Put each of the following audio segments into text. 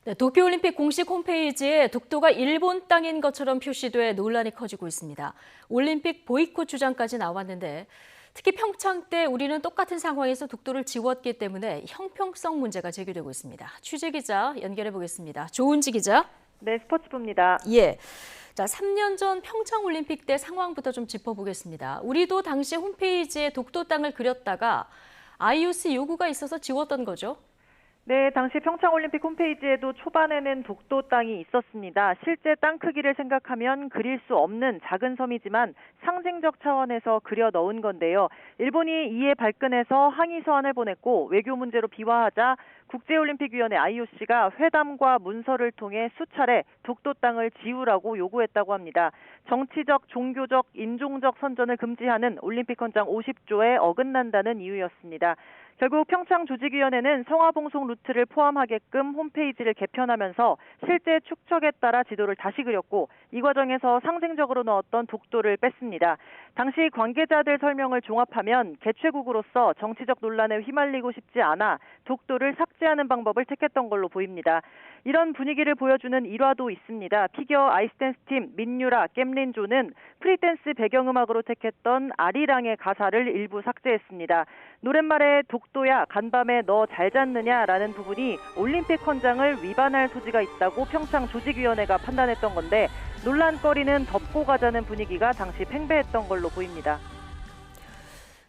네, 도쿄올림픽 공식 홈페이지에 독도가 일본 땅인 것처럼 표시돼 논란이 커지고 있습니다. 올림픽 보이콧 주장까지 나왔는데 특히 평창 때 우리는 똑같은 상황에서 독도를 지웠기 때문에 형평성 문제가 제기되고 있습니다. 취재 기자 연결해 보겠습니다. 조은지 기자. 네, 스포츠부입니다. 예. 자, 3년 전 평창 올림픽 때 상황부터 좀 짚어보겠습니다. 우리도 당시 홈페이지에 독도 땅을 그렸다가 IOC 요구가 있어서 지웠던 거죠? 네, 당시 평창올림픽 홈페이지에도 초반에는 독도 땅이 있었습니다. 실제 땅 크기를 생각하면 그릴 수 없는 작은 섬이지만 상징적 차원에서 그려 넣은 건데요. 일본이 이에 발끈해서 항의 서한을 보냈고 외교 문제로 비화하자 국제올림픽위원회 IOC가 회담과 문서를 통해 수차례 독도 땅을 지우라고 요구했다고 합니다. 정치적, 종교적, 인종적 선전을 금지하는 올림픽 헌장 50조에 어긋난다는 이유였습니다. 결국 평창 조직위원회는 성화봉송 루트를 포함하게끔 홈페이지를 개편하면서 실제 축척에 따라 지도를 다시 그렸고 이 과정에서 상징적으로 넣었던 독도를 뺐습니다. 당시 관계자들 설명을 종합하면 개최국으로서 정치적 논란에 휘말리고 싶지 않아 독도를 삭제하는 방법을 택했던 걸로 보입니다. 이런 분위기를 보여주는 일화도 있습니다. 피겨 아이스댄스 팀 민유라 겜린조는 프리댄스 배경음악으로 택했던 아리랑의 가사를 일부 삭제했습니다. 노랫말에 독도야 간밤에 너 잘 잤느냐라는 부분이 올림픽 헌장을 위반할 소지가 있다고 평창 조직위원회가 판단했던 건데 논란거리는 덮고 가자는 분위기가 당시 팽배했던 걸로 보입니다.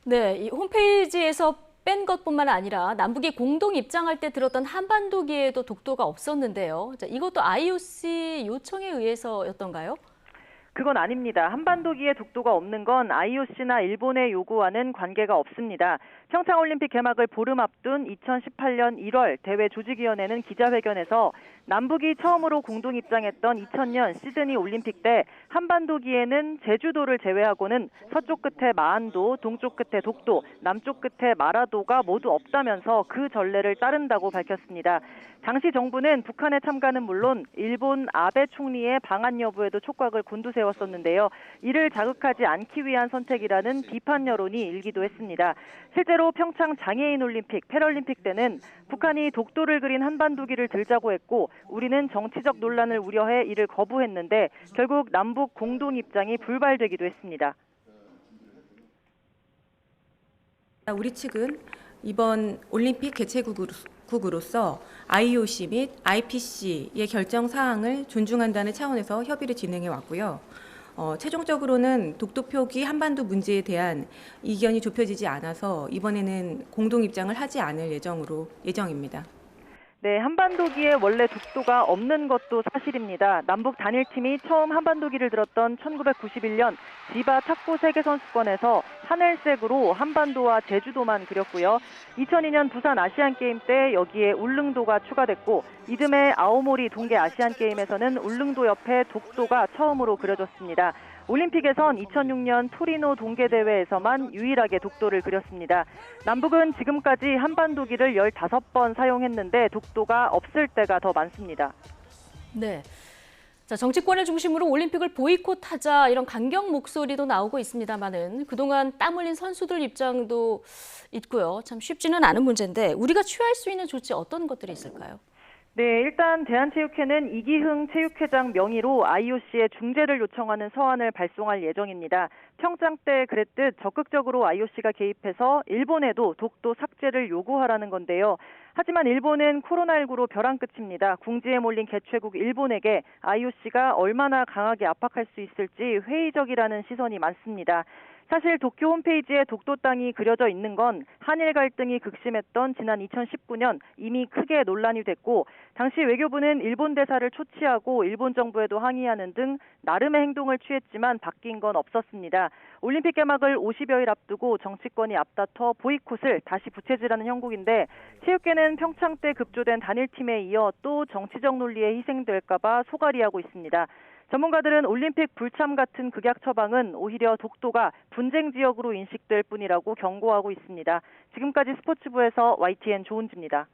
네, 이 홈페이지에서 뺀 것뿐만 아니라 남북이 공동 입장할 때 들었던 한반도기에도 독도가 없었는데요. 자, 이것도 IOC 요청에 의해서였던가요? 그건 아닙니다. 한반도기에 독도가 없는 건 IOC나 일본의 요구와는 관계가 없습니다. 평창올림픽 개막을 보름 앞둔 2018년 1월 대회 조직위원회는 기자회견에서 남북이 처음으로 공동 입장했던 2000년 시드니 올림픽 때 한반도기에는 제주도를 제외하고는 서쪽 끝에 마한도, 동쪽 끝에 독도, 남쪽 끝에 마라도가 모두 없다면서 그 전례를 따른다고 밝혔습니다. 당시 정부는 북한의 참가는 물론 일본 아베 총리의 방한 여부에도 촉각을 곤두세웠었는데요. 이를 자극하지 않기 위한 선택이라는 비판 여론이 일기도 했습니다. 실제로 평창 장애인 올림픽, 패럴림픽 때는 북한이 독도를 그린 한반도기를 들자고 했고 우리는 정치적 논란을 우려해 이를 거부했는데 결국 남북 공동 입장이 불발되기도 했습니다. 우리 측은 이번 올림픽 개최국으로서 IOC 및 IPC의 결정 사항을 존중한다는 차원에서 협의를 진행해 왔고요. 최종적으로는 독도 표기 한반도 문제에 대한 이견이 좁혀지지 않아서 이번에는 공동 입장을 하지 않을 예정입니다. 네, 한반도기에 원래 독도가 없는 것도 사실입니다. 남북 단일팀이 처음 한반도기를 들었던 1991년 지바 탁구 세계선수권에서 하늘색으로 한반도와 제주도만 그렸고요. 2002년 부산 아시안게임 때 여기에 울릉도가 추가됐고 이듬해 아오모리 동계 아시안게임에서는 울릉도 옆에 독도가 처음으로 그려졌습니다. 올림픽에선 2006년 토리노 동계대회에서만 유일하게 독도를 그렸습니다. 남북은 지금까지 한반도기를 15번 사용했는데 독도가 없을 때가 더 많습니다. 네. 자, 정치권을 중심으로 올림픽을 보이콧하자 이런 강경 목소리도 나오고 있습니다만은 그동안 땀 흘린 선수들 입장도 있고요. 참 쉽지는 않은 문제인데 우리가 취할 수 있는 조치 어떤 것들이 있을까요? 네, 일단 대한체육회는 이기흥 체육회장 명의로 IOC에 중재를 요청하는 서한을 발송할 예정입니다. 평창 때 그랬듯 적극적으로 IOC가 개입해서 일본에도 독도 삭제를 요구하라는 건데요. 하지만 일본은 코로나19로 벼랑 끝입니다. 궁지에 몰린 개최국 일본에게 IOC가 얼마나 강하게 압박할 수 있을지 회의적이라는 시선이 많습니다. 사실 도쿄 홈페이지에 독도 땅이 그려져 있는 건 한일 갈등이 극심했던 지난 2019년 이미 크게 논란이 됐고 당시 외교부는 일본 대사를 초치하고 일본 정부에도 항의하는 등 나름의 행동을 취했지만 바뀐 건 없었습니다. 올림픽 개막을 50여일 앞두고 정치권이 앞다퉈 보이콧을 다시 부채질하는 형국인데 체육계는 평창 때 급조된 단일팀에 이어 또 정치적 논리에 희생될까 봐 소갈이하고 있습니다. 전문가들은 올림픽 불참 같은 극약 처방은 오히려 독도가 분쟁 지역으로 인식될 뿐이라고 경고하고 있습니다. 지금까지 스포츠부에서 YTN 조은지입니다.